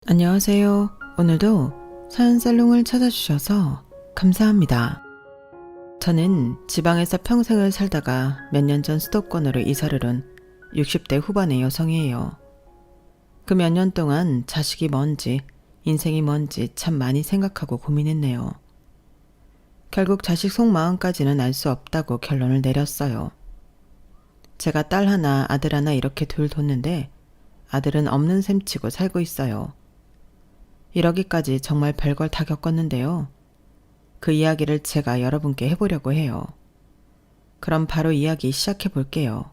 안녕하세요. 오늘도 사연살롱을 찾아주셔서 감사합니다. 저는 지방에서 평생을 살다가 몇 년 전 수도권으로 이사를 온 60대 후반의 여성이에요. 그 몇 년 동안 자식이 뭔지, 인생이 뭔지 참 많이 생각하고 고민했네요. 결국 자식 속마음까지는 알 수 없다고 결론을 내렸어요. 제가 딸 하나, 아들 하나 이렇게 둘 뒀는데 아들은 없는 셈치고 살고 있어요. 이러기까지 정말 별걸 다 겪었는데요. 그 이야기를 제가 여러분께 해보려고 해요. 그럼 바로 이야기 시작해 볼게요.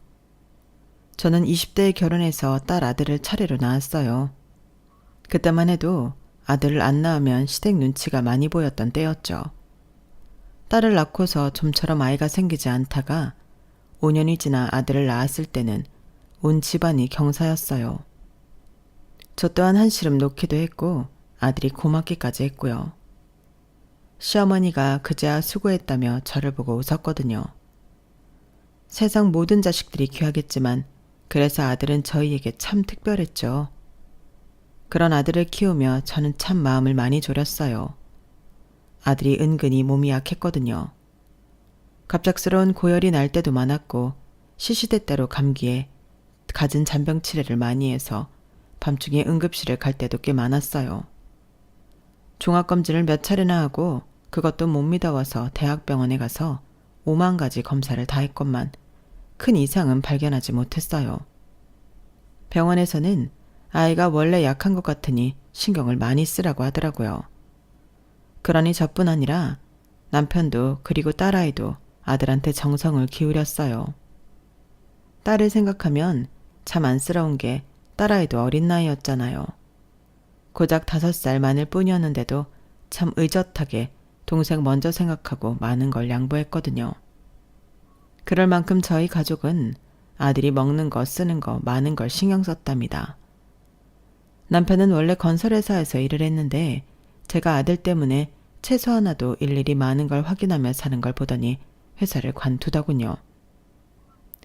저는 20대에 결혼해서 딸 아들을 차례로 낳았어요. 그때만 해도 아들을 안 낳으면 시댁 눈치가 많이 보였던 때였죠. 딸을 낳고서 좀처럼 아이가 생기지 않다가 5년이 지나 아들을 낳았을 때는 온 집안이 경사였어요. 저 또한 한시름 놓기도 했고 아들이 고맙기까지 했고요. 시어머니가 그제야 수고했다며 저를 보고 웃었거든요. 세상 모든 자식들이 귀하겠지만 그래서 아들은 저희에게 참 특별했죠. 그런 아들을 키우며 저는 참 마음을 많이 졸였어요. 아들이 은근히 몸이 약했거든요. 갑작스러운 고열이 날 때도 많았고 시시때때로 감기에 갖은 잔병 치레를 많이 해서 밤중에 응급실을 갈 때도 꽤 많았어요. 종합검진을 몇 차례나 하고 그것도 못 믿어와서 대학병원에 가서 5만 가지 검사를 다 했건만 큰 이상은 발견하지 못했어요. 병원에서는 아이가 원래 약한 것 같으니 신경을 많이 쓰라고 하더라고요. 그러니 저뿐 아니라 남편도 그리고 딸아이도 아들한테 정성을 기울였어요. 딸을 생각하면 참 안쓰러운 게 딸아이도 어린 나이였잖아요. 고작 5살 많을 뿐이었는데도 참 의젓하게 동생 먼저 생각하고 많은 걸 양보했거든요. 그럴 만큼 저희 가족은 아들이 먹는 거 쓰는 거 많은 걸 신경 썼답니다. 남편은 원래 건설회사에서 일을 했는데 제가 아들 때문에 채소 하나도 일일이 많은 걸 확인하며 사는 걸 보더니 회사를 관두더군요.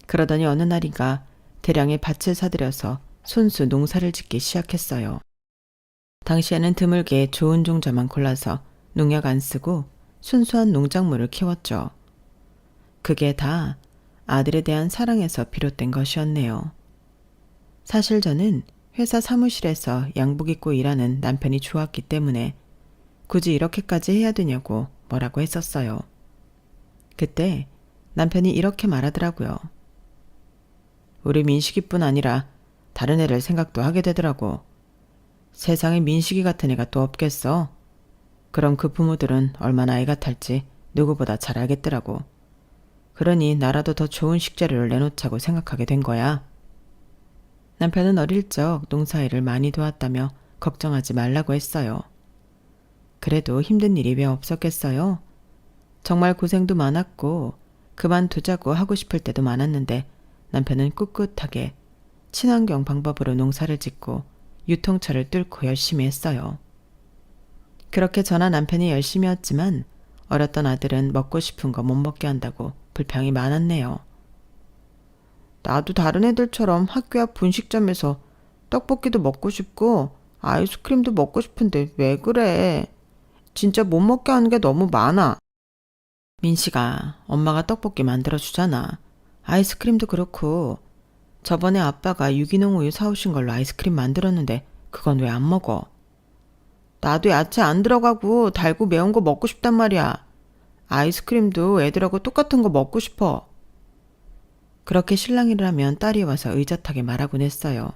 그러더니 어느 날인가 대량의 밭을 사들여서 손수 농사를 짓기 시작했어요. 당시에는 드물게 좋은 종자만 골라서 농약 안 쓰고 순수한 농작물을 키웠죠. 그게 다 아들에 대한 사랑에서 비롯된 것이었네요. 사실 저는 회사 사무실에서 양복 입고 일하는 남편이 좋았기 때문에 굳이 이렇게까지 해야 되냐고 뭐라고 했었어요. 그때 남편이 이렇게 말하더라고요. 우리 민식이뿐 아니라 다른 애를 생각도 하게 되더라고. 세상에 민식이 같은 애가 또 없겠어. 그럼 그 부모들은 얼마나 애 같을지 누구보다 잘 알겠더라고. 그러니 나라도 더 좋은 식재료를 내놓자고 생각하게 된 거야. 남편은 어릴 적 농사일을 많이 도왔다며 걱정하지 말라고 했어요. 그래도 힘든 일이 왜 없었겠어요? 정말 고생도 많았고 그만두자고 하고 싶을 때도 많았는데 남편은 꿋꿋하게 친환경 방법으로 농사를 짓고 유통처를 뚫고 열심히 했어요. 그렇게 저나 남편이 열심히 했지만 어렸던 아들은 먹고 싶은 거 못 먹게 한다고 불평이 많았네요. 나도 다른 애들처럼 학교 앞 분식점에서 떡볶이도 먹고 싶고 아이스크림도 먹고 싶은데 왜 그래? 진짜 못 먹게 하는 게 너무 많아. 민식아, 엄마가 떡볶이 만들어주잖아. 아이스크림도 그렇고 저번에 아빠가 유기농 우유 사오신 걸로 아이스크림 만들었는데 그건 왜 안 먹어? 나도 야채 안 들어가고 달고 매운 거 먹고 싶단 말이야. 아이스크림도 애들하고 똑같은 거 먹고 싶어. 그렇게 실랑이를 하면 딸이 와서 의젓하게 말하곤 했어요.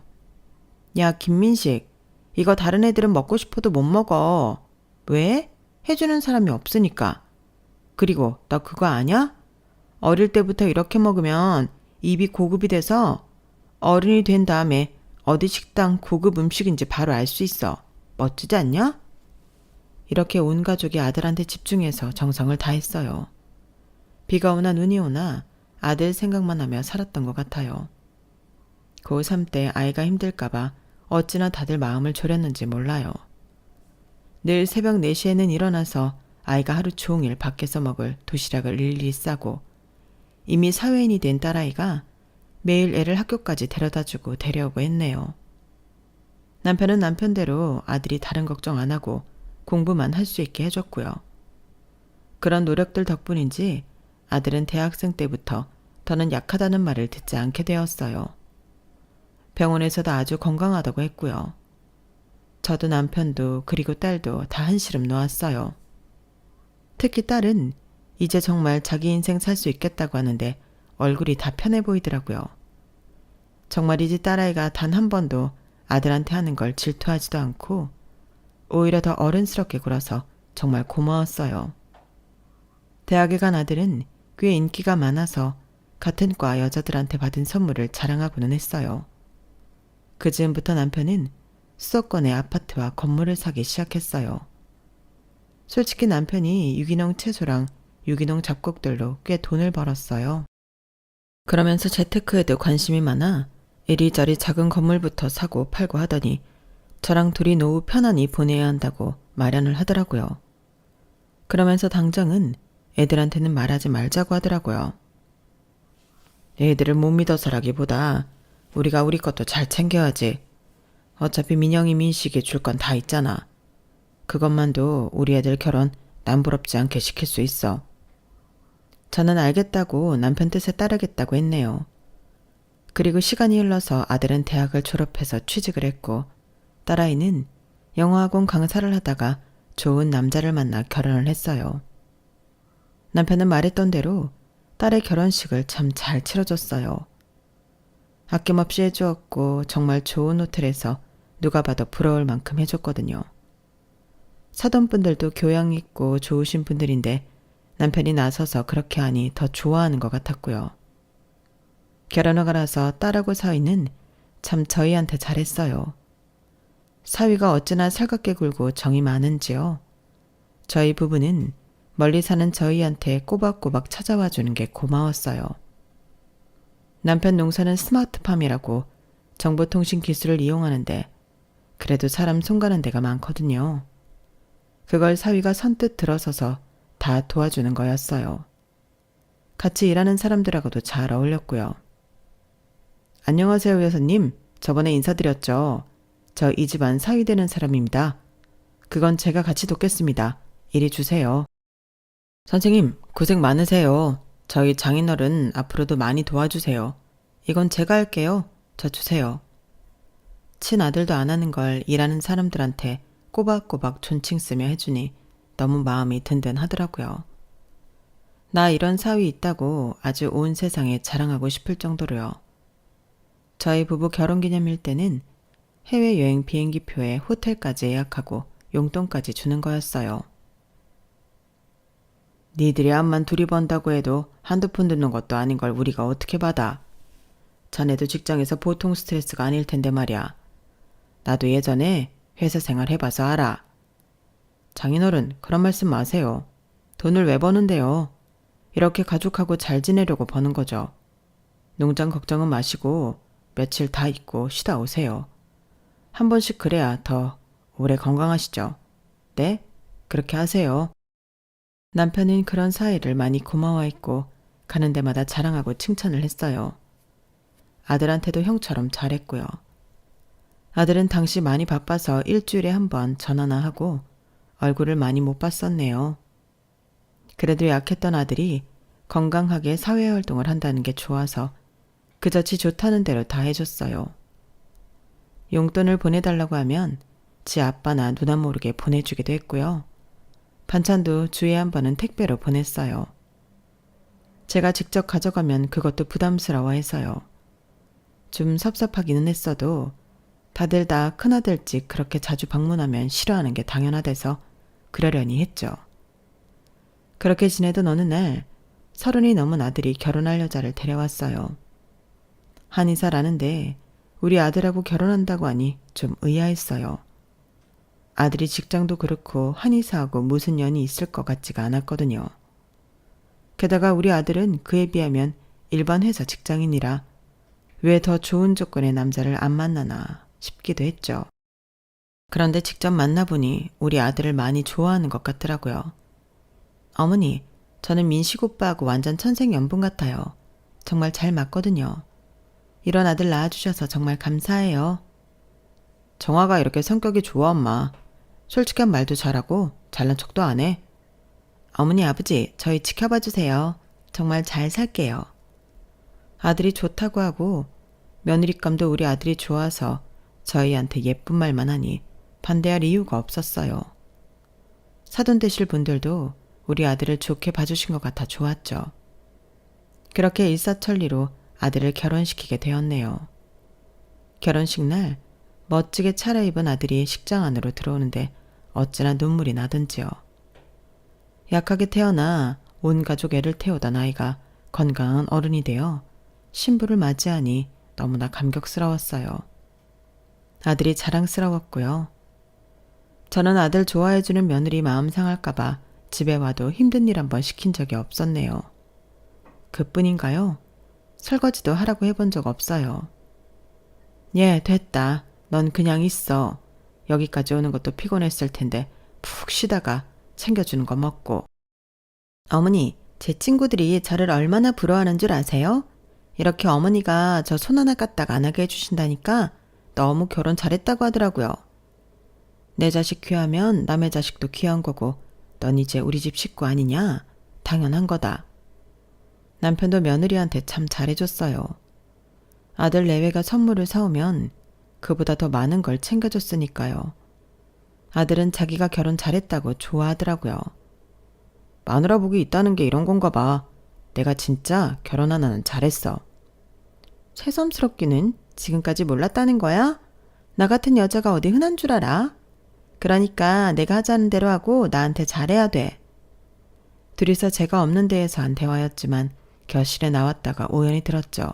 야, 김민식, 이거 다른 애들은 먹고 싶어도 못 먹어. 왜? 해주는 사람이 없으니까. 그리고 너 그거 아냐? 어릴 때부터 이렇게 먹으면 입이 고급이 돼서 어른이 된 다음에 어디 식당 고급 음식인지 바로 알 수 있어. 멋지지 않냐? 이렇게 온 가족이 아들한테 집중해서 정성을 다했어요. 비가 오나 눈이 오나 아들 생각만 하며 살았던 것 같아요. 고3 때 아이가 힘들까봐 어찌나 다들 마음을 졸였는지 몰라요. 늘 새벽 4시에는 일어나서 아이가 하루 종일 밖에서 먹을 도시락을 일일이 싸고 이미 사회인이 된 딸아이가 매일 애를 학교까지 데려다주고 데려오고 했네요. 남편은 남편대로 아들이 다른 걱정 안 하고 공부만 할 수 있게 해줬고요. 그런 노력들 덕분인지 아들은 대학생 때부터 더는 약하다는 말을 듣지 않게 되었어요. 병원에서도 아주 건강하다고 했고요. 저도 남편도 그리고 딸도 다 한시름 놓았어요. 특히 딸은 이제 정말 자기 인생 살 수 있겠다고 하는데 얼굴이 다 편해 보이더라고요. 정말이지 딸아이가 단 한 번도 아들한테 하는 걸 질투하지도 않고 오히려 더 어른스럽게 굴어서 정말 고마웠어요. 대학에 간 아들은 꽤 인기가 많아서 같은 과 여자들한테 받은 선물을 자랑하고는 했어요. 그 즈음부터 남편은 수도권의 아파트와 건물을 사기 시작했어요. 솔직히 남편이 유기농 채소랑 유기농 잡곡들로 꽤 돈을 벌었어요. 그러면서 재테크에도 관심이 많아 이리저리 작은 건물부터 사고 팔고 하더니 저랑 둘이 노후 편안히 보내야 한다고 마련을 하더라고요. 그러면서 당장은 애들한테는 말하지 말자고 하더라고요. 애들을 못 믿어서라기보다 우리가 우리 것도 잘 챙겨야지. 어차피 민영이 민식이 줄 건 다 있잖아. 그것만도 우리 애들 결혼 남부럽지 않게 시킬 수 있어. 저는 알겠다고 남편 뜻에 따르겠다고 했네요. 그리고 시간이 흘러서 아들은 대학을 졸업해서 취직을 했고 딸아이는 영어학원 강사를 하다가 좋은 남자를 만나 결혼을 했어요. 남편은 말했던 대로 딸의 결혼식을 참 잘 치러줬어요. 아낌없이 해주었고 정말 좋은 호텔에서 누가 봐도 부러울 만큼 해줬거든요. 사돈분들도 교양 있고 좋으신 분들인데 남편이 나서서 그렇게 하니 더 좋아하는 것 같았고요. 결혼하고 나서 딸하고 사위는 참 저희한테 잘했어요. 사위가 어찌나 살갑게 굴고 정이 많은지요. 저희 부부는 멀리 사는 저희한테 꼬박꼬박 찾아와 주는 게 고마웠어요. 남편 농사는 스마트팜이라고 정보통신 기술을 이용하는데 그래도 사람 손 가는 데가 많거든요. 그걸 사위가 선뜻 들어서서 다 도와주는 거였어요. 같이 일하는 사람들하고도 잘 어울렸고요. 안녕하세요 여사님. 저번에 인사드렸죠. 저 이 집안 사위 되는 사람입니다. 그건 제가 같이 돕겠습니다. 이리 주세요. 선생님 고생 많으세요. 저희 장인어른 앞으로도 많이 도와주세요. 이건 제가 할게요. 저 주세요. 친아들도 안 하는 걸 일하는 사람들한테 꼬박꼬박 존칭 쓰며 해주니 너무 마음이 든든하더라고요. 나 이런 사위 있다고 아주 온 세상에 자랑하고 싶을 정도로요. 저희 부부 결혼기념일 때는 해외여행 비행기표에 호텔까지 예약하고 용돈까지 주는 거였어요. 니들이 암만 둘이 번다고 해도 한두 푼 드는 것도 아닌 걸 우리가 어떻게 받아. 자네도 직장에서 보통 스트레스가 아닐 텐데 말이야. 나도 예전에 회사 생활 해봐서 알아. 장인어른 그런 말씀 마세요. 돈을 왜 버는데요. 이렇게 가족하고 잘 지내려고 버는 거죠. 농장 걱정은 마시고 며칠 다 있고 쉬다 오세요. 한 번씩 그래야 더 오래 건강하시죠. 네? 그렇게 하세요. 남편은 그런 사이를 많이 고마워했고 가는 데마다 자랑하고 칭찬을 했어요. 아들한테도 형처럼 잘했고요. 아들은 당시 많이 바빠서 일주일에 한 번 전화나 하고 얼굴을 많이 못 봤었네요. 그래도 약했던 아들이 건강하게 사회활동을 한다는 게 좋아서 그저 지 좋다는 대로 다 해줬어요. 용돈을 보내달라고 하면 지 아빠나 누나 모르게 보내주기도 했고요. 반찬도 주에 한 번은 택배로 보냈어요. 제가 직접 가져가면 그것도 부담스러워해서요. 좀 섭섭하기는 했어도 다들 다 큰아들집 그렇게 자주 방문하면 싫어하는 게 당연하대서 그러려니 했죠. 그렇게 지내던 어느 날 30이 넘은 아들이 결혼할 여자를 데려왔어요. 한의사라는데 우리 아들하고 결혼한다고 하니 좀 의아했어요. 아들이 직장도 그렇고 한의사하고 무슨 연이 있을 것 같지가 않았거든요. 게다가 우리 아들은 그에 비하면 일반 회사 직장인이라 왜 더 좋은 조건의 남자를 안 만나나 싶기도 했죠. 그런데 직접 만나보니 우리 아들을 많이 좋아하는 것 같더라고요. 어머니, 저는 민식 오빠하고 완전 천생연분 같아요. 정말 잘 맞거든요. 이런 아들 낳아주셔서 정말 감사해요. 정화가 이렇게 성격이 좋아, 엄마. 솔직한 말도 잘하고 잘난 척도 안 해. 어머니, 아버지, 저희 지켜봐 주세요. 정말 잘 살게요. 아들이 좋다고 하고 며느리감도 우리 아들이 좋아서 저희한테 예쁜 말만 하니 반대할 이유가 없었어요. 사돈 되실 분들도 우리 아들을 좋게 봐주신 것 같아 좋았죠. 그렇게 일사천리로 아들을 결혼시키게 되었네요. 결혼식 날 멋지게 차려입은 아들이 식장 안으로 들어오는데 어찌나 눈물이 나든지요. 약하게 태어나 온 가족 애를 태우던 아이가 건강한 어른이 되어 신부를 맞이하니 너무나 감격스러웠어요. 아들이 자랑스러웠고요. 저는 아들 좋아해주는 며느리 마음 상할까봐 집에 와도 힘든 일 한번 시킨 적이 없었네요. 그뿐인가요? 설거지도 하라고 해본 적 없어요. 예, 됐다. 넌 그냥 있어. 여기까지 오는 것도 피곤했을 텐데 푹 쉬다가 챙겨주는 거 먹고. 어머니, 제 친구들이 저를 얼마나 부러워하는 줄 아세요? 이렇게 어머니가 저 손 하나 까딱 안 하게 해주신다니까 너무 결혼 잘했다고 하더라고요. 내 자식 귀하면 남의 자식도 귀한 거고 넌 이제 우리 집 식구 아니냐? 당연한 거다. 남편도 며느리한테 참 잘해줬어요. 아들 내외가 선물을 사오면 그보다 더 많은 걸 챙겨줬으니까요. 아들은 자기가 결혼 잘했다고 좋아하더라고요. 마누라 복이 있다는 게 이런 건가 봐. 내가 진짜 결혼 하나는 잘했어. 새삼스럽기는 지금까지 몰랐다는 거야? 나 같은 여자가 어디 흔한 줄 알아? 그러니까 내가 하자는 대로 하고 나한테 잘해야 돼. 둘이서 제가 없는 데에서 한 대화였지만 교실에 나왔다가 우연히 들었죠.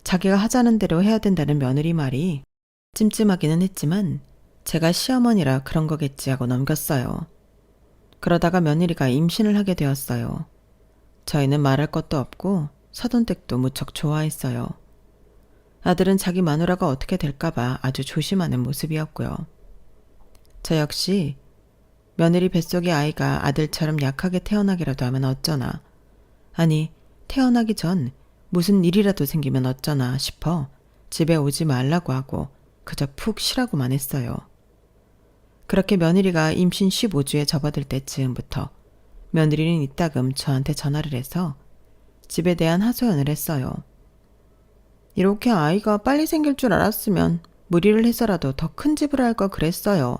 자기가 하자는 대로 해야 된다는 며느리 말이 찜찜하기는 했지만 제가 시어머니라 그런 거겠지 하고 넘겼어요. 그러다가 며느리가 임신을 하게 되었어요. 저희는 말할 것도 없고 사돈댁도 무척 좋아했어요. 아들은 자기 마누라가 어떻게 될까봐 아주 조심하는 모습이었고요. 저 역시 며느리 뱃속의 아이가 아들처럼 약하게 태어나기라도 하면 어쩌나. 아니, 태어나기 전 무슨 일이라도 생기면 어쩌나 싶어 집에 오지 말라고 하고 그저 푹 쉬라고만 했어요. 그렇게 며느리가 임신 15주에 접어들 때쯤부터 며느리는 이따금 저한테 전화를 해서 집에 대한 하소연을 했어요. 이렇게 아이가 빨리 생길 줄 알았으면 무리를 해서라도 더 큰 집을 할 걸 그랬어요.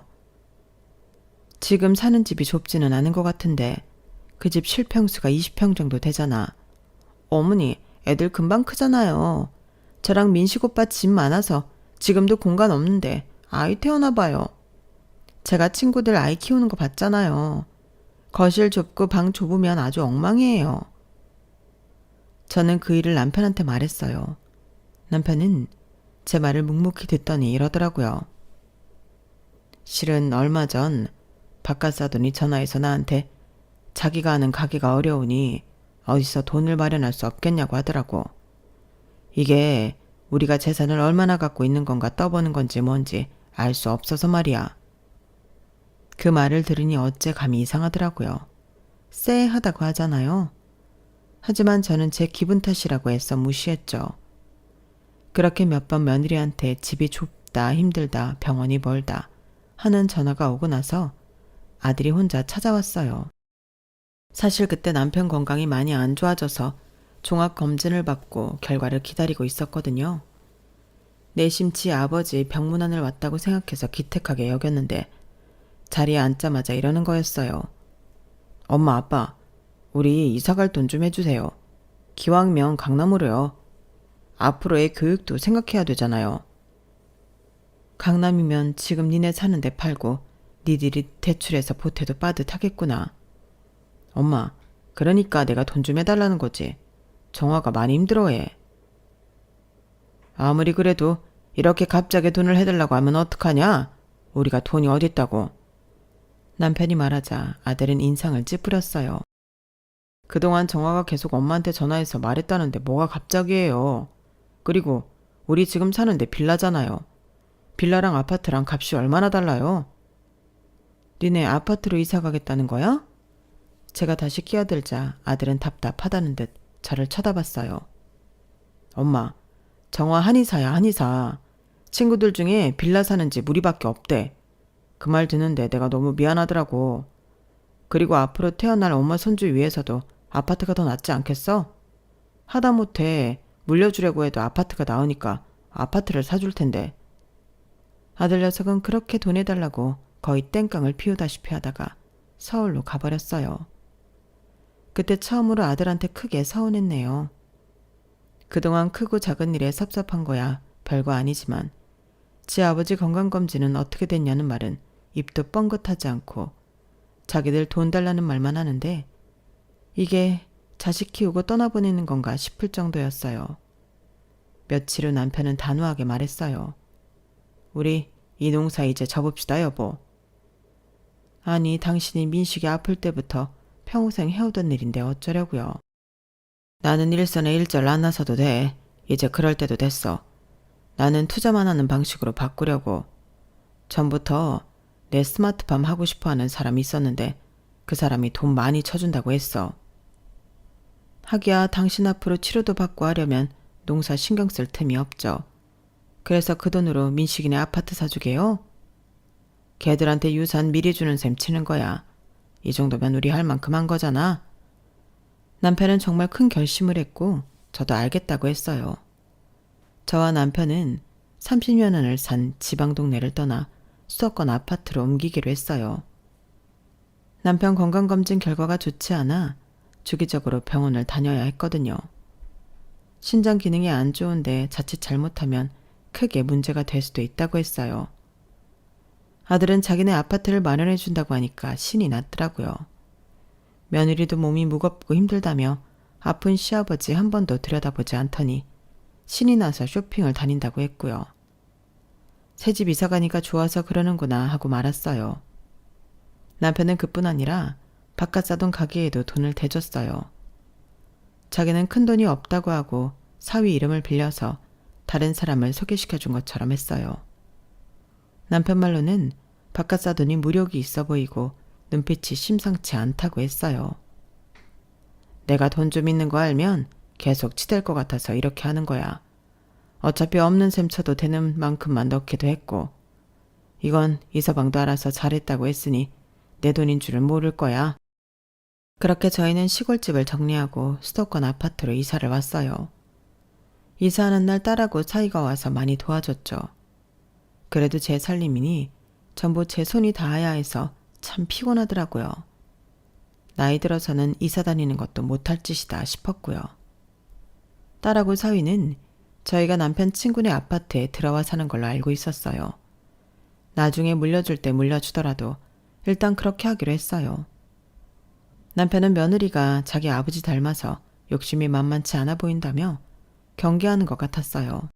지금 사는 집이 좁지는 않은 것 같은데 그 집 실평수가 20평 정도 되잖아. 어머니, 애들 금방 크잖아요. 저랑 민식 오빠 집 많아서 지금도 공간 없는데 아이 태어나 봐요. 제가 친구들 아이 키우는 거 봤잖아요. 거실 좁고 방 좁으면 아주 엉망이에요. 저는 그 일을 남편한테 말했어요. 남편은 제 말을 묵묵히 듣더니 이러더라고요. 실은 얼마 전 바깥 사돈이 전화해서 나한테 자기가 아는 가게가 어려우니 어디서 돈을 마련할 수 없겠냐고 하더라고. 이게 우리가 재산을 얼마나 갖고 있는 건가 떠보는 건지 뭔지 알 수 없어서 말이야. 그 말을 들으니 어째 감이 이상하더라고요. 쎄하다고 하잖아요. 하지만 저는 제 기분 탓이라고 애써 무시했죠. 그렇게 몇 번 며느리한테 집이 좁다, 힘들다, 병원이 멀다 하는 전화가 오고 나서 아들이 혼자 찾아왔어요. 사실 그때 남편 건강이 많이 안 좋아져서 종합검진을 받고 결과를 기다리고 있었거든요. 내심치 아버지 병문안을 왔다고 생각해서 기특하게 여겼는데 자리에 앉자마자 이러는 거였어요. 엄마, 아빠, 우리 이사갈 돈 좀 해주세요. 기왕이면 강남으로요. 앞으로 애 교육도 생각해야 되잖아요. 강남이면 지금 니네 사는데 팔고 니들이 대출해서 보태도 빠듯하겠구나. 엄마, 그러니까 내가 돈 좀 해달라는 거지. 정화가 많이 힘들어해. 아무리 그래도 이렇게 갑자기 돈을 해달라고 하면 어떡하냐? 우리가 돈이 어딨다고. 남편이 말하자 아들은 인상을 찌푸렸어요. 그동안 정화가 계속 엄마한테 전화해서 말했다는데 뭐가 갑자기예요. 그리고 우리 지금 사는데 빌라잖아요. 빌라랑 아파트랑 값이 얼마나 달라요? 니네 아파트로 이사 가겠다는 거야? 제가 다시 끼어들자 아들은 답답하다는 듯 저를 쳐다봤어요. 엄마, 정화 한의사야, 한의사. 친구들 중에 빌라 사는 집 우리밖에 없대. 그 말 듣는데 내가 너무 미안하더라고. 그리고 앞으로 태어날 엄마 손주 위해서도 아파트가 더 낫지 않겠어? 하다못해 물려주려고 해도 아파트가 나으니까 아파트를 사줄 텐데. 아들 녀석은 그렇게 돈 해달라고 거의 땡깡을 피우다시피 하다가 서울로 가버렸어요. 그때 처음으로 아들한테 크게 서운했네요. 그동안 크고 작은 일에 섭섭한 거야 별거 아니지만 지 아버지 건강검진은 어떻게 됐냐는 말은 입도 뻥긋하지 않고 자기들 돈 달라는 말만 하는데 이게 자식 키우고 떠나보내는 건가 싶을 정도였어요. 며칠 후 남편은 단호하게 말했어요. 우리 이 농사 이제 접읍시다 여보. 아니 당신이 민식이 아플 때부터 평생 해오던 일인데 어쩌려고요. 나는 일선에 일절 안 나서도 돼. 이제 그럴 때도 됐어. 나는 투자만 하는 방식으로 바꾸려고. 전부터 내 스마트팜 하고 싶어하는 사람이 있었는데 그 사람이 돈 많이 쳐준다고 했어. 하기야 당신 앞으로 치료도 받고 하려면 농사 신경 쓸 틈이 없죠. 그래서 그 돈으로 민식이네 아파트 사주게요? 걔들한테 유산 미리 주는 셈 치는 거야. 이 정도면 우리 할 만큼 한 거잖아. 남편은 정말 큰 결심을 했고 저도 알겠다고 했어요. 저와 남편은 30여 년을 산 지방 동네를 떠나 수도권 아파트로 옮기기로 했어요. 남편 건강검진 결과가 좋지 않아 주기적으로 병원을 다녀야 했거든요. 신장 기능이 안 좋은데 자칫 잘못하면 크게 문제가 될 수도 있다고 했어요. 아들은 자기네 아파트를 마련해 준다고 하니까 신이 났더라고요. 며느리도 몸이 무겁고 힘들다며 아픈 시아버지 한 번도 들여다보지 않더니 신이 나서 쇼핑을 다닌다고 했고요. 새집 이사 가니까 좋아서 그러는구나 하고 말았어요. 남편은 그뿐 아니라 바깥 사돈 가게에도 돈을 대줬어요. 자기는 큰돈이 없다고 하고 사위 이름을 빌려서 다른 사람을 소개시켜 준 것처럼 했어요. 남편 말로는 바깥 사돈이 무력이 있어 보이고 눈빛이 심상치 않다고 했어요. 내가 돈 좀 있는 거 알면 계속 치댈 것 같아서 이렇게 하는 거야. 어차피 없는 셈 쳐도 되는 만큼만 넣기도 했고 이건 이서방도 알아서 잘했다고 했으니 내 돈인 줄은 모를 거야. 그렇게 저희는 시골집을 정리하고 수도권 아파트로 이사를 왔어요. 이사하는 날 딸하고 사이가 와서 많이 도와줬죠. 그래도 제 살림이니 전부 제 손이 닿아야 해서 참 피곤하더라고요. 나이 들어서는 이사 다니는 것도 못할 짓이다 싶었고요. 딸하고 사위는 저희가 남편 친구네 아파트에 들어와 사는 걸로 알고 있었어요. 나중에 물려줄 때 물려주더라도 일단 그렇게 하기로 했어요. 남편은 며느리가 자기 아버지 닮아서 욕심이 만만치 않아 보인다며 경계하는 것 같았어요.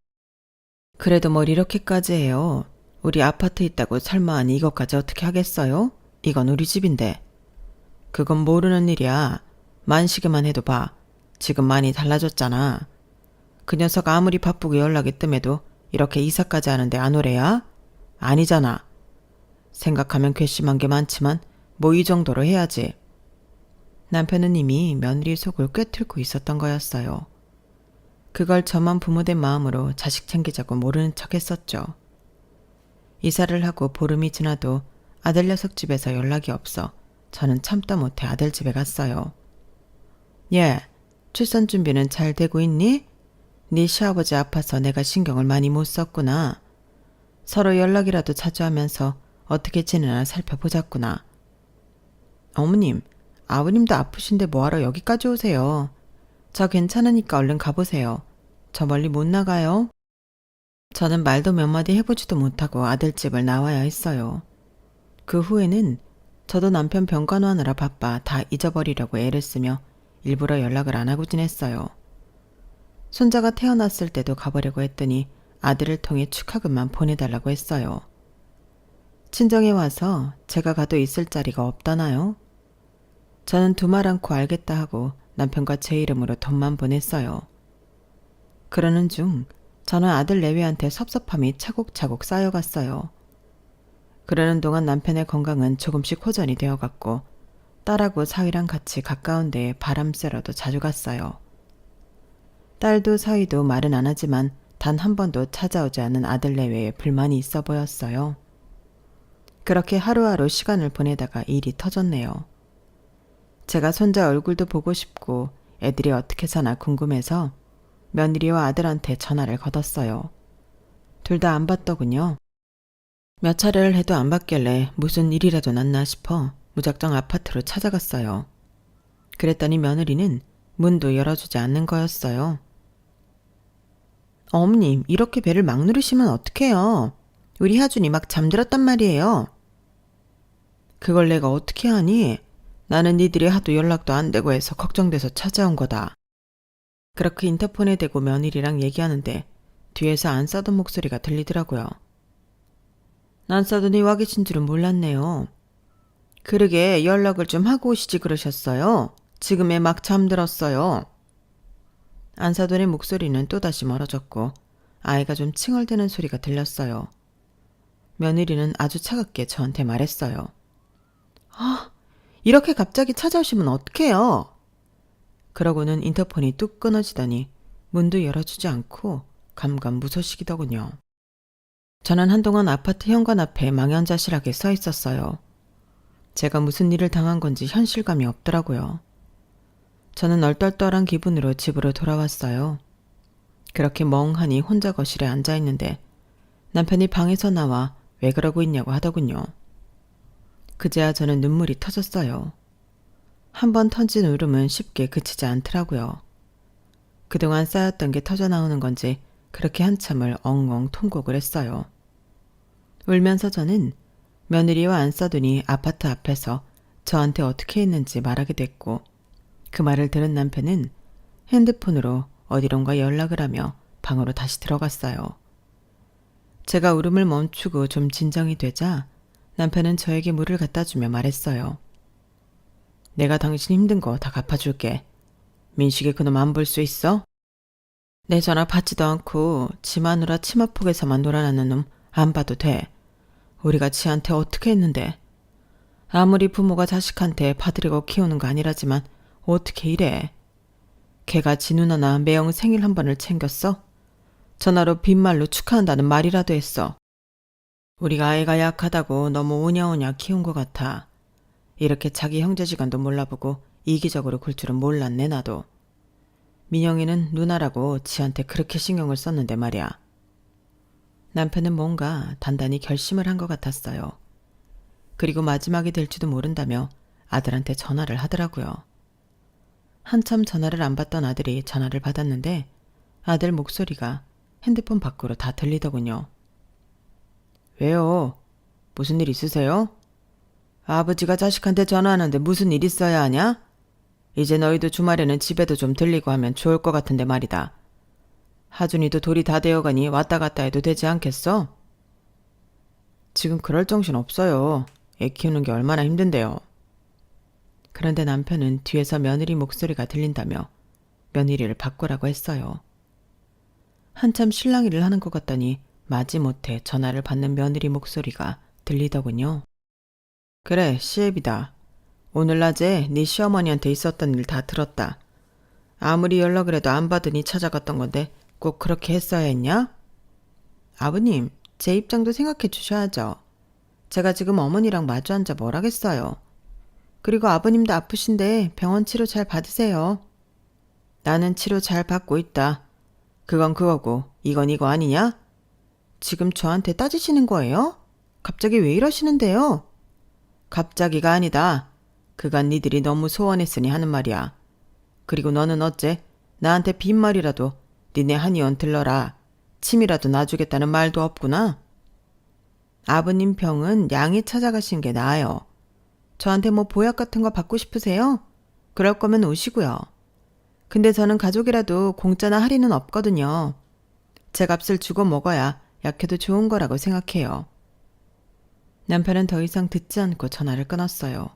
그래도 뭘 이렇게까지 해요. 우리 아파트 있다고 설마 이것까지 어떻게 하겠어요? 이건 우리 집인데. 그건 모르는 일이야. 만식이만 해도 봐. 지금 많이 달라졌잖아. 그 녀석 아무리 바쁘게 연락이 뜸해도 이렇게 이사까지 하는데 안 오래야? 아니잖아. 생각하면 괘씸한 게 많지만 뭐 이 정도로 해야지. 남편은 이미 며느리 속을 꿰뚫고 있었던 거였어요. 그걸 저만 부모된 마음으로 자식 챙기자고 모르는 척 했었죠. 이사를 하고 보름이 지나도 아들 녀석 집에서 연락이 없어 저는 참다 못해 아들 집에 갔어요. 얘, 출산 준비는 잘 되고 있니? 네 시아버지 아파서 내가 신경을 많이 못 썼구나. 서로 연락이라도 자주 하면서 어떻게 지내나 살펴보자꾸나. 어머님, 아버님도 아프신데 뭐하러 여기까지 오세요. 저 괜찮으니까 얼른 가보세요. 저 멀리 못 나가요. 저는 말도 몇 마디 해보지도 못하고 아들 집을 나와야 했어요. 그 후에는 저도 남편 병간호하느라 바빠 다 잊어버리려고 애를 쓰며 일부러 연락을 안 하고 지냈어요. 손자가 태어났을 때도 가보려고 했더니 아들을 통해 축하금만 보내달라고 했어요. 친정에 와서 제가 가도 있을 자리가 없다나요? 저는 두말 않고 알겠다 하고 남편과 제 이름으로 돈만 보냈어요. 그러는 중 저는 아들 내외한테 섭섭함이 차곡차곡 쌓여갔어요. 그러는 동안 남편의 건강은 조금씩 호전이 되어갔고 딸하고 사위랑 같이 가까운 데에 바람 쐬러도 자주 갔어요. 딸도 사위도 말은 안 하지만 단 한 번도 찾아오지 않은 아들 내외에 불만이 있어 보였어요. 그렇게 하루하루 시간을 보내다가 일이 터졌네요. 제가 손자 얼굴도 보고 싶고 애들이 어떻게 사나 궁금해서 며느리와 아들한테 전화를 걸었어요. 둘 다 안 받더군요. 몇 차례를 해도 안 받길래 무슨 일이라도 났나 싶어 무작정 아파트로 찾아갔어요. 그랬더니 며느리는 문도 열어주지 않는 거였어요. 어머님, 이렇게 배를 막 누르시면 어떡해요? 우리 하준이 막 잠들었단 말이에요. 그걸 내가 어떻게 하니? 나는 니들이 하도 연락도 안 되고 해서 걱정돼서 찾아온 거다. 그렇게 인터폰에 대고 며느리랑 얘기하는데 뒤에서 안 싸던 목소리가 들리더라고요. 안 싸더니 와 계신 줄은 몰랐네요. 그러게 연락을 좀 하고 오시지 그러셨어요. 지금에 막 잠들었어요. 안사돈의 목소리는 또다시 멀어졌고 아이가 좀 칭얼대는 소리가 들렸어요. 며느리는 아주 차갑게 저한테 말했어요. 이렇게 갑자기 찾아오시면 어떡해요? 그러고는 인터폰이 뚝 끊어지더니 문도 열어주지 않고 감감무소식이더군요. 저는 한동안 아파트 현관 앞에 망연자실하게 서 있었어요. 제가 무슨 일을 당한 건지 현실감이 없더라고요. 저는 얼떨떨한 기분으로 집으로 돌아왔어요. 그렇게 멍하니 혼자 거실에 앉아 있는데 남편이 방에서 나와 왜 그러고 있냐고 하더군요. 그제야 저는 눈물이 터졌어요. 한 번 터진 울음은 쉽게 그치지 않더라고요. 그동안 쌓였던 게 터져나오는 건지 그렇게 한참을 엉엉 통곡을 했어요. 울면서 저는 며느리와 안싸돈이 아파트 앞에서 저한테 어떻게 했는지 말하게 됐고 그 말을 들은 남편은 핸드폰으로 어디론가 연락을 하며 방으로 다시 들어갔어요. 제가 울음을 멈추고 좀 진정이 되자 남편은 저에게 물을 갖다 주며 말했어요. 내가 당신 힘든 거 다 갚아줄게. 민식이 그놈 안 볼 수 있어? 내 전화 받지도 않고 지 마누라 치마폭에서만 놀아나는 놈 안 봐도 돼. 우리가 지한테 어떻게 했는데. 아무리 부모가 자식한테 봐드리고 키우는 거 아니라지만 어떻게 이래. 걔가 지 누나나 매형 생일 한 번을 챙겼어? 전화로 빈말로 축하한다는 말이라도 했어. 우리가 아이가 약하다고 너무 오냐오냐 키운 것 같아. 이렇게 자기 형제지간도 몰라보고 이기적으로 굴 줄은 몰랐네 나도. 민영이는 누나라고 지한테 그렇게 신경을 썼는데 말이야. 남편은 뭔가 단단히 결심을 한 것 같았어요. 그리고 마지막이 될지도 모른다며 아들한테 전화를 하더라고요. 한참 전화를 안 받던 아들이 전화를 받았는데 아들 목소리가 핸드폰 밖으로 다 들리더군요. 왜요? 무슨 일 있으세요? 아버지가 자식한테 전화하는데 무슨 일 있어야 하냐? 이제 너희도 주말에는 집에도 좀 들리고 하면 좋을 것 같은데 말이다. 하준이도 돌이 다 되어가니 왔다 갔다 해도 되지 않겠어? 지금 그럴 정신 없어요. 애 키우는 게 얼마나 힘든데요. 그런데 남편은 뒤에서 며느리 목소리가 들린다며 며느리를 바꾸라고 했어요. 한참 실랑이를 하는 것 같더니 마지못해 전화를 받는 며느리 목소리가 들리더군요. 그래, 시애비다. 오늘 낮에 네 시어머니한테 있었던 일 다 들었다. 아무리 연락을 해도 안 받으니 찾아갔던 건데 꼭 그렇게 했어야 했냐? 아버님, 제 입장도 생각해 주셔야죠. 제가 지금 어머니랑 마주 앉아 뭘 하겠어요. 그리고 아버님도 아프신데 병원 치료 잘 받으세요. 나는 치료 잘 받고 있다. 그건 그거고 이건 이거 아니냐? 지금 저한테 따지시는 거예요? 갑자기 왜 이러시는데요? 갑자기가 아니다. 그간 니들이 너무 소원했으니 하는 말이야. 그리고 너는 어째 나한테 빈말이라도 니네 한의원 들러라. 침이라도 놔주겠다는 말도 없구나. 아버님 병은 양이 찾아가신 게 나아요. 저한테 뭐 보약 같은 거 받고 싶으세요? 그럴 거면 오시고요. 근데 저는 가족이라도 공짜나 할인은 없거든요. 제 값을 주고 먹어야 약해도 좋은 거라고 생각해요. 남편은 더 이상 듣지 않고 전화를 끊었어요.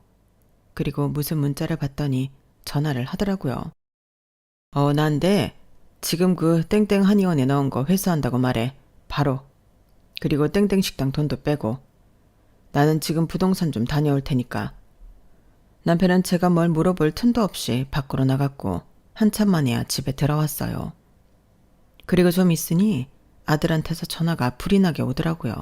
그리고 무슨 문자를 봤더니 전화를 하더라고요. 난데 지금 그 땡땡 한의원에 넣은 거 회수한다고 말해. 바로. 그리고 땡땡 식당 돈도 빼고. 나는 지금 부동산 좀 다녀올 테니까. 남편은 제가 뭘 물어볼 틈도 없이 밖으로 나갔고 한참 만에야 집에 들어왔어요. 그리고 좀 있으니 아들한테서 전화가 불이 나게 오더라고요.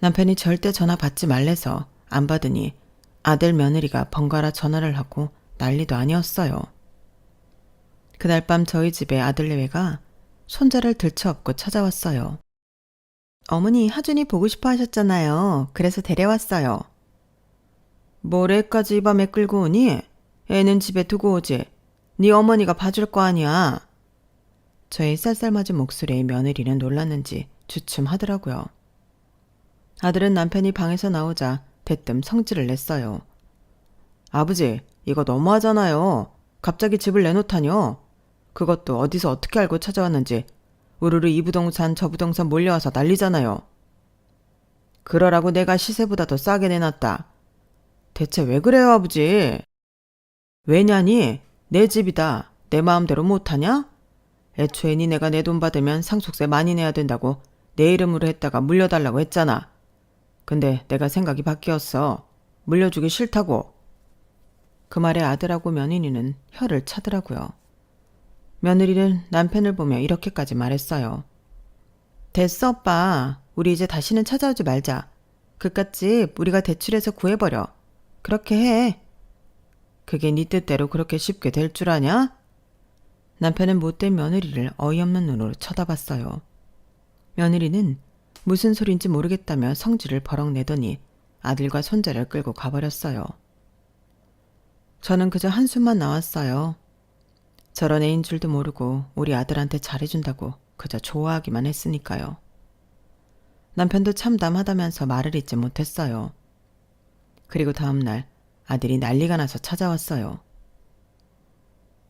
남편이 절대 전화 받지 말래서 안 받으니 아들 며느리가 번갈아 전화를 하고 난리도 아니었어요. 그날 밤 저희 집에 아들내외가 손자를 들쳐업고 찾아왔어요. 어머니 하준이 보고 싶어 하셨잖아요. 그래서 데려왔어요. 뭘 애까지 이 밤에 끌고 오니? 애는 집에 두고 오지. 네 어머니가 봐줄 거 아니야. 저의 쌀쌀맞은 목소리에 며느리는 놀랐는지 주춤하더라고요. 아들은 남편이 방에서 나오자 대뜸 성질을 냈어요. 아버지, 이거 너무하잖아요. 갑자기 집을 내놓다뇨. 그것도 어디서 어떻게 알고 찾아왔는지 우르르 이 부동산 저 부동산 몰려와서 난리잖아요. 그러라고 내가 시세보다 더 싸게 내놨다. 대체 왜 그래요, 아버지? 왜냐니? 내 집이다. 내 마음대로 못하냐? 애초에 니네가 내 돈 받으면 상속세 많이 내야 된다고 내 이름으로 했다가 물려달라고 했잖아. 근데 내가 생각이 바뀌었어. 물려주기 싫다고. 그 말에 아들하고 며느리는 혀를 차더라고요. 며느리는 남편을 보며 이렇게까지 말했어요. 됐어, 오빠. 우리 이제 다시는 찾아오지 말자. 그깟 집 우리가 대출해서 구해버려. 그렇게 해. 그게 네 뜻대로 그렇게 쉽게 될 줄 아냐? 남편은 못된 며느리를 어이없는 눈으로 쳐다봤어요. 며느리는 무슨 소린지 모르겠다며 성질을 버럭 내더니 아들과 손자를 끌고 가버렸어요. 저는 그저 한숨만 나왔어요. 저런 애인 줄도 모르고 우리 아들한테 잘해준다고 그저 좋아하기만 했으니까요. 남편도 참담하다면서 말을 잇지 못했어요. 그리고 다음날 아들이 난리가 나서 찾아왔어요.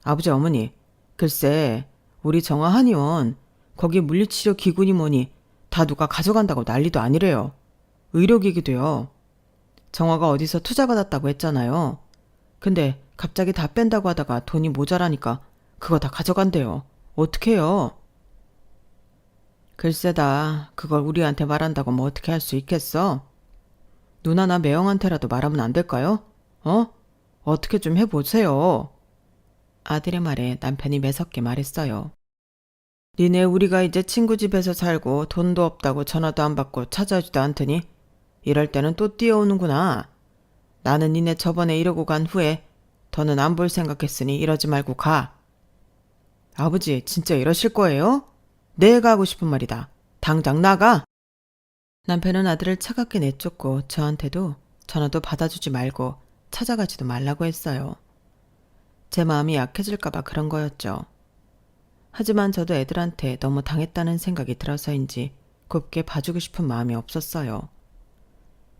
아버지 어머니, 글쎄 우리 정화 한의원 거기 물리치료 기구니 뭐니 다 누가 가져간다고 난리도 아니래요. 의료기기도요. 정화가 어디서 투자받았다고 했잖아요. 근데 갑자기 다 뺀다고 하다가 돈이 모자라니까 그거 다 가져간대요. 어떡해요? 글쎄다. 그걸 우리한테 말한다고 뭐 어떻게 할 수 있겠어? 누나나 매형한테라도 말하면 안 될까요? 어떻게 좀 해보세요. 아들의 말에 남편이 매섭게 말했어요. 니네 우리가 이제 친구 집에서 살고 돈도 없다고 전화도 안 받고 찾아오지도 않더니 이럴 때는 또 뛰어오는구나. 나는 니네 저번에 이러고 간 후에 더는 안 볼 생각했으니 이러지 말고 가. 아버지 진짜 이러실 거예요? 내가 하고 싶은 말이다. 당장 나가. 남편은 아들을 차갑게 내쫓고 저한테도 전화도 받아주지 말고 찾아가지도 말라고 했어요. 제 마음이 약해질까봐 그런 거였죠. 하지만 저도 애들한테 너무 당했다는 생각이 들어서인지 곱게 봐주고 싶은 마음이 없었어요.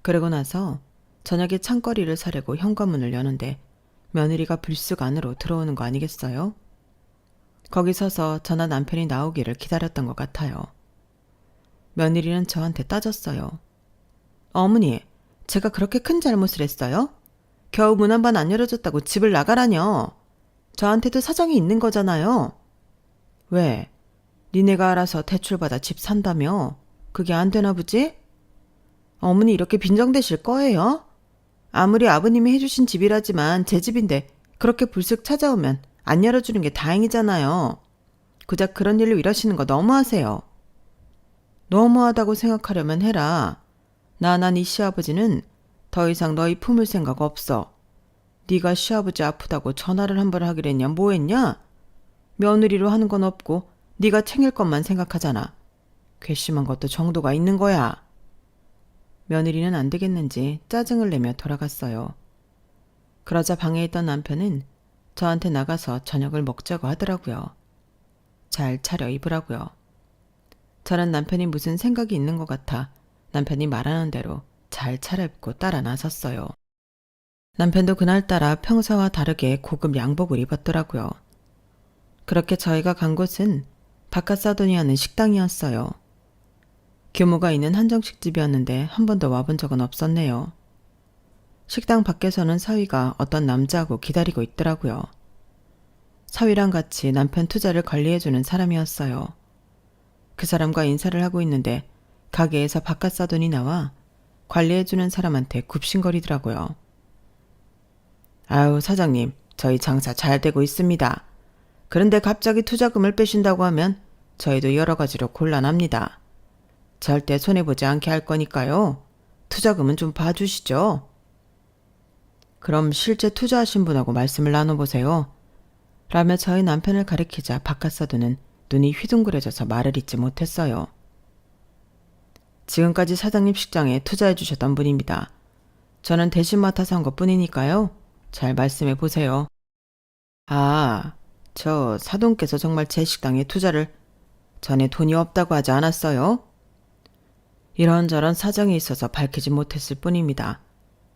그러고 나서 저녁에 창거리를 사려고 현관문을 여는데 며느리가 불쑥 안으로 들어오는 거 아니겠어요? 거기 서서 저나 남편이 나오기를 기다렸던 것 같아요. 며느리는 저한테 따졌어요. 어머니, 제가 그렇게 큰 잘못을 했어요? 겨우 문 한 번 안 열어줬다고 집을 나가라뇨. 저한테도 사정이 있는 거잖아요. 왜? 니네가 알아서 대출받아 집 산다며? 그게 안 되나 보지? 어머니 이렇게 빈정대실 거예요? 아무리 아버님이 해주신 집이라지만 제 집인데 그렇게 불쑥 찾아오면 안 열어주는 게 다행이잖아요. 고작 그런 일로 이러시는 거 너무하세요. 너무하다고 생각하려면 해라. 난 네 시아버지는 더 이상 너희 품을 생각 없어. 네가 시아버지 아프다고 전화를 한 번 하기로 했냐 뭐 했냐? 며느리로 하는 건 없고 네가 챙길 것만 생각하잖아. 괘씸한 것도 정도가 있는 거야. 며느리는 안 되겠는지 짜증을 내며 돌아갔어요. 그러자 방에 있던 남편은 저한테 나가서 저녁을 먹자고 하더라고요. 잘 차려 입으라고요. 저는 남편이 무슨 생각이 있는 것 같아 남편이 말하는 대로 잘 차려입고 따라 나섰어요. 남편도 그날따라 평소와 다르게 고급 양복을 입었더라고요. 그렇게 저희가 간 곳은 바깥 사돈이 하는 식당이었어요. 규모가 있는 한정식 집이었는데 한 번도 와본 적은 없었네요. 식당 밖에서는 사위가 어떤 남자하고 기다리고 있더라고요. 사위랑 같이 남편 투자를 관리해주는 사람이었어요. 그 사람과 인사를 하고 있는데 가게에서 바깥 사돈이 나와 관리해주는 사람한테 굽신거리더라고요. 아유 사장님, 저희 장사 잘 되고 있습니다. 그런데 갑자기 투자금을 빼신다고 하면 저희도 여러 가지로 곤란합니다. 절대 손해보지 않게 할 거니까요. 투자금은 좀 봐주시죠. 그럼 실제 투자하신 분하고 말씀을 나눠보세요. 라며 저희 남편을 가리키자 박카사도는 눈이 휘둥그레져서 말을 잇지 못했어요. 지금까지 사장님 식장에 투자해 주셨던 분입니다. 저는 대신 맡아서 한 것뿐이니까요. 잘 말씀해 보세요. 아, 저 사돈께서 정말 제 식당에 투자를 전에 돈이 없다고 하지 않았어요? 이런저런 사정이 있어서 밝히지 못했을 뿐입니다.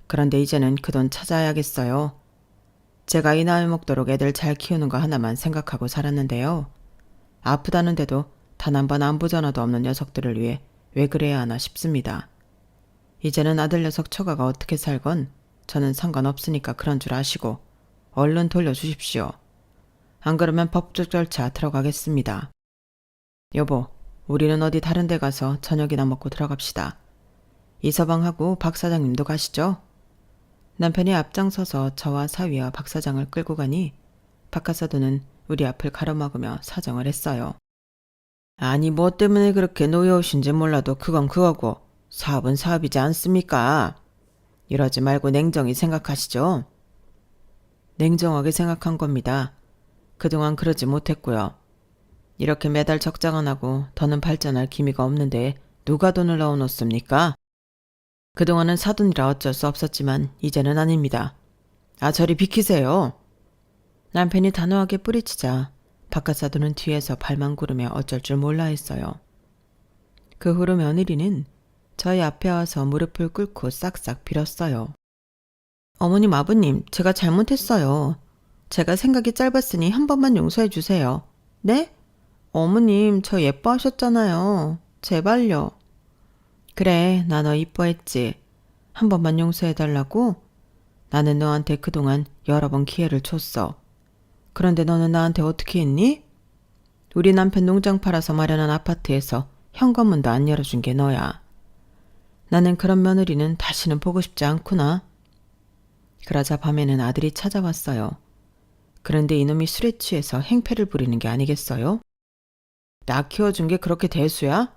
그런데 이제는 그 돈 찾아야겠어요. 제가 이 나이 먹도록 애들 잘 키우는 거 하나만 생각하고 살았는데요. 아프다는데도 단 한 번 안부 전화도 없는 녀석들을 위해 왜 그래야 하나 싶습니다. 이제는 아들 녀석 처가가 어떻게 살건 저는 상관없으니까 그런 줄 아시고 얼른 돌려주십시오. 안 그러면 법적 절차 들어가겠습니다. 여보, 우리는 어디 다른 데 가서 저녁이나 먹고 들어갑시다. 이서방하고 박 사장님도 가시죠. 남편이 앞장서서 저와 사위와 박 사장을 끌고 가니 박하사도는 우리 앞을 가로막으며 사정을 했어요. 아니 뭐 때문에 그렇게 노여우신지 몰라도 그건 그거고 사업은 사업이지 않습니까? 이러지 말고 냉정히 생각하시죠. 냉정하게 생각한 겁니다. 그동안 그러지 못했고요. 이렇게 매달 적장 안 하고 더는 발전할 기미가 없는데 누가 돈을 넣어놓습니까? 그동안은 사돈이라 어쩔 수 없었지만 이제는 아닙니다. 아, 저리 비키세요. 남편이 단호하게 뿌리치자 박하사돈은 뒤에서 발만 구르며 어쩔 줄 몰라 했어요. 그 후로 며느리는 저희 앞에 와서 무릎을 꿇고 싹싹 빌었어요. 어머님, 아버님, 제가 잘못했어요. 제가 생각이 짧았으니 한 번만 용서해 주세요. 네? 어머님, 저 예뻐하셨잖아요. 제발요. 그래, 나 너 이뻐했지. 한 번만 용서해달라고? 나는 너한테 그동안 여러 번 기회를 줬어. 그런데 너는 나한테 어떻게 했니? 우리 남편 농장 팔아서 마련한 아파트에서 현관문도 안 열어준 게 너야. 나는 그런 며느리는 다시는 보고 싶지 않구나. 그러자 밤에는 아들이 찾아왔어요. 그런데 이놈이 술에 취해서 행패를 부리는 게 아니겠어요? 나 키워준 게 그렇게 대수야?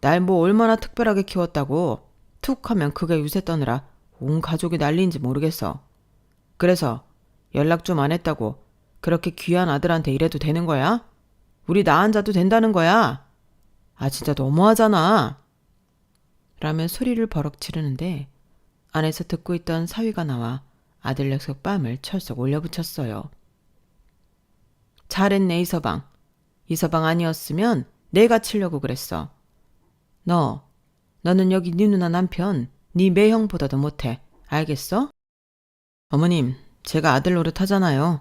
날 뭐 얼마나 특별하게 키웠다고 툭 하면 그게 유세 떠느라 온 가족이 난리인지 모르겠어. 그래서 연락 좀 안 했다고 그렇게 귀한 아들한테 이래도 되는 거야? 우리 나 앉아도 된다는 거야? 아 진짜 너무하잖아. 라며 소리를 버럭 지르는데 안에서 듣고 있던 사위가 나와 아들 녀석 뺨을 철썩 올려붙였어요. 잘했네 이서방. 이서방 아니었으면 내가 치려고 그랬어. 너는 여기 네 누나 남편 네 매형보다도 못해. 알겠어? 어머님, 제가 아들 노릇하잖아요.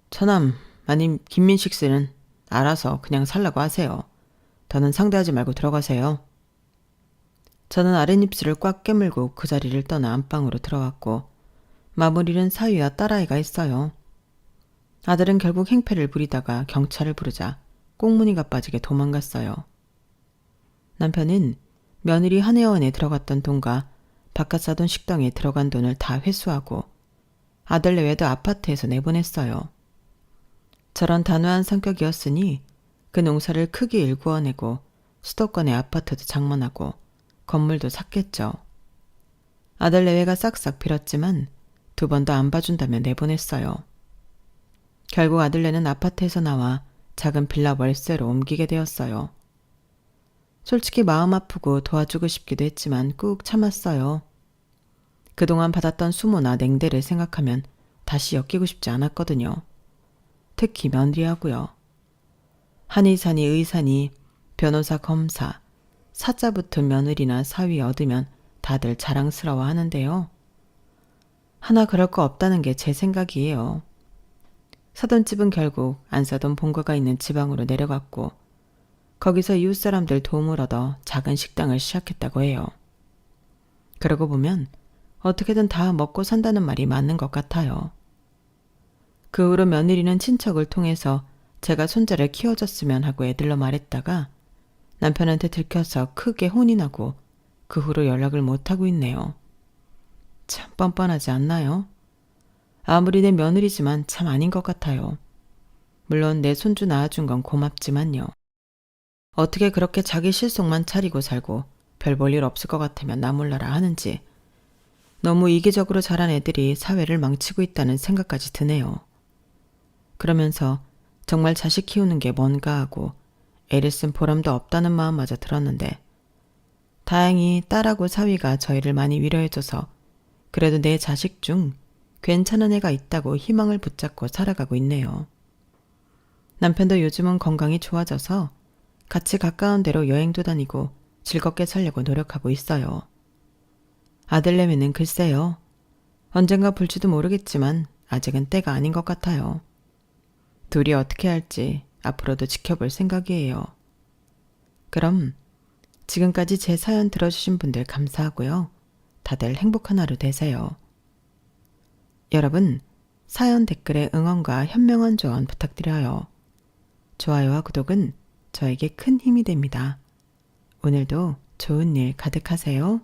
처남 아님 김민식 씨는 알아서 그냥 살라고 하세요. 더는 상대하지 말고 들어가세요. 저는 아랫입술을 꽉 깨물고 그 자리를 떠나 안방으로 들어왔고 마무리는 사위와 딸아이가 있어요. 아들은 결국 행패를 부리다가 경찰을 부르자 꽁무니가 빠지게 도망갔어요. 남편은 며느리 한혜원에 들어갔던 돈과 바깥 사돈 식당에 들어간 돈을 다 회수하고 아들 내외도 아파트에서 내보냈어요. 저런 단호한 성격이었으니 그 농사를 크게 일구어내고 수도권의 아파트도 장만하고 건물도 샀겠죠. 아들 내외가 싹싹 빌었지만 두 번도 안 봐준다며 내보냈어요. 결국 아들네는 아파트에서 나와 작은 빌라 월세로 옮기게 되었어요. 솔직히 마음 아프고 도와주고 싶기도 했지만 꾹 참았어요. 그동안 받았던 수모나 냉대를 생각하면 다시 엮이고 싶지 않았거든요. 특히 며느리하고요. 한의사니 의사니 변호사 검사 사자 붙은 며느리나 사위 얻으면 다들 자랑스러워 하는데요. 하나 그럴 거 없다는 게 제 생각이에요. 사돈집은 결국 안 사돈 본가가 있는 지방으로 내려갔고 거기서 이웃 사람들 도움을 얻어 작은 식당을 시작했다고 해요. 그러고 보면 어떻게든 다 먹고 산다는 말이 맞는 것 같아요. 그 후로 며느리는 친척을 통해서 제가 손자를 키워줬으면 하고 애들러 말했다가 남편한테 들켜서 크게 혼이 나고 그 후로 연락을 못하고 있네요. 참 뻔뻔하지 않나요? 아무리 내 며느리지만 참 아닌 것 같아요. 물론 내 손주 낳아준 건 고맙지만요. 어떻게 그렇게 자기 실속만 차리고 살고 별 볼 일 없을 것 같으면 나 몰라라 하는지 너무 이기적으로 자란 애들이 사회를 망치고 있다는 생각까지 드네요. 그러면서 정말 자식 키우는 게 뭔가 하고 애를 쓴 보람도 없다는 마음마저 들었는데 다행히 딸하고 사위가 저희를 많이 위로해줘서 그래도 내 자식 중 괜찮은 애가 있다고 희망을 붙잡고 살아가고 있네요. 남편도 요즘은 건강이 좋아져서 같이 가까운 데로 여행도 다니고 즐겁게 살려고 노력하고 있어요. 아들내미는 글쎄요. 언젠가 볼지도 모르겠지만 아직은 때가 아닌 것 같아요. 둘이 어떻게 할지 앞으로도 지켜볼 생각이에요. 그럼 지금까지 제 사연 들어주신 분들 감사하고요. 다들 행복한 하루 되세요. 여러분, 사연 댓글에 응원과 현명한 조언 부탁드려요. 좋아요와 구독은 저에게 큰 힘이 됩니다. 오늘도 좋은 일 가득하세요.